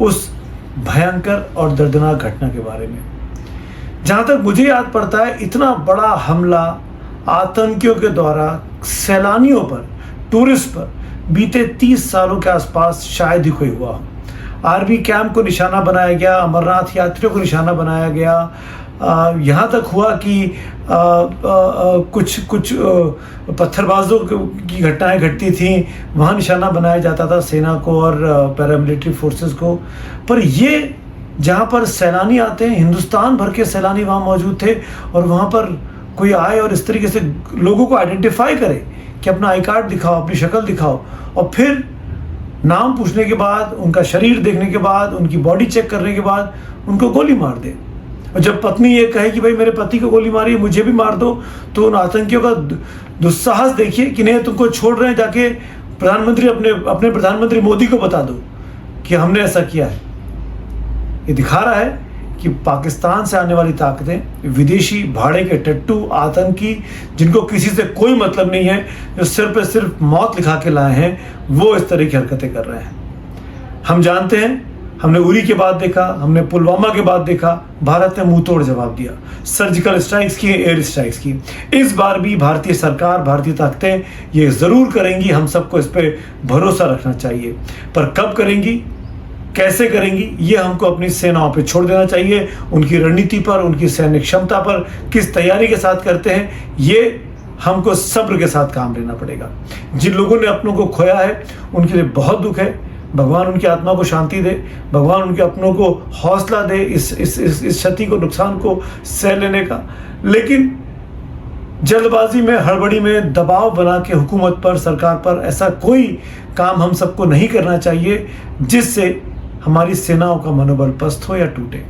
उस भयंकर और दर्दनाक घटना के बारे में। जहाँ तक मुझे याद पड़ता है, इतना बड़ा हमला आतंकियों के द्वारा सैलानियों पर, टूरिस्ट पर बीते 30 सालों के आसपास शायद ही कोई हुआ हो। आर्मी कैंप को निशाना बनाया गया, अमरनाथ यात्रियों को निशाना बनाया गया। यहाँ तक हुआ कि कुछ पत्थरबाजों की घटनाएं घटती थीं, वहाँ निशाना बनाया जाता था सेना को और पैरामिलिट्री फोर्सेस को। पर ये जहाँ पर सैलानी आते हैं, हिंदुस्तान भर के सैलानी वहाँ मौजूद थे, और वहाँ पर कोई आए और इस तरीके से लोगों को आइडेंटिफाई करे कि अपना आई कार्ड दिखाओ, अपनी शक्ल दिखाओ, और फिर नाम पूछने के बाद, उनका शरीर देखने के बाद, उनकी बॉडी चेक करने के बाद उनको गोली मार दे। और जब पत्नी ये कहे कि भाई मेरे पति को गोली मारी, मुझे भी मार दो, तो उन आतंकियों का दुस्साहस देखिए कि नहीं तुमको छोड़ रहे हैं, जाके प्रधानमंत्री अपने प्रधानमंत्री मोदी को बता दो कि हमने ऐसा किया है। ये दिखा रहा है कि पाकिस्तान से आने वाली ताकतें, विदेशी भाड़े के टट्टू आतंकी, जिनको किसी से कोई मतलब नहीं है, जो सिर पे सिर्फ मौत लिखा के लाए हैं, वो इस तरह की हरकतें कर रहे हैं। हम जानते हैं, हमने उरी के बाद देखा, हमने पुलवामा के बाद देखा, भारत ने मुंह तोड़ जवाब दिया, सर्जिकल स्ट्राइक्स की, एयर स्ट्राइक्स की। इस बार भी भारतीय सरकार, भारतीय ताकतें ये ज़रूर करेंगी, हम सबको इस पर भरोसा रखना चाहिए। पर कब करेंगी, कैसे करेंगी, ये हमको अपनी सेनाओं पे छोड़ देना चाहिए। उनकी रणनीति पर, उनकी सैन्य क्षमता पर, किस तैयारी के साथ करते हैं, ये हमको सब्र के साथ काम लेना पड़ेगा। जिन लोगों ने अपनों को खोया है, उनके लिए बहुत दुख है। भगवान उनकी आत्मा को शांति दे, भगवान उनके अपनों को हौसला दे इस क्षति को, नुकसान को सह लेने का। लेकिन जल्दबाजी में, हड़बड़ी में दबाव बना के हुकूमत पर, सरकार पर ऐसा कोई काम हम सबको नहीं करना चाहिए जिससे हमारी सेनाओं का मनोबल पस्त हो या टूटे।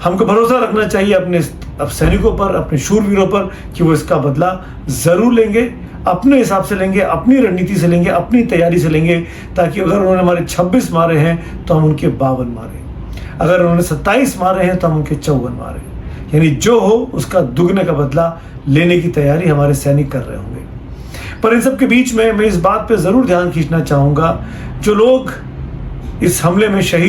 हमको भरोसा रखना चाहिए अपने सैनिकों पर, अपने शूरवीरों पर, कि वो इसका बदला ज़रूर लेंगे, अपने हिसाब से लेंगे, अपनी रणनीति से लेंगे, अपनी तैयारी से लेंगे, ताकि अगर उन्होंने हमारे 26 मारे हैं तो हम उनके 52 मारें, अगर उन्होंने 27 मारे हैं तो हम उनके 54 मारें। यानी जो हो उसका दुगने का बदला लेने की तैयारी हमारे सैनिक कर रहे होंगे। पर इन सब के बीच में मैं इस बात पे ज़रूर ध्यान खींचना चाहूँगा, जो लोग इस हमले में शहीद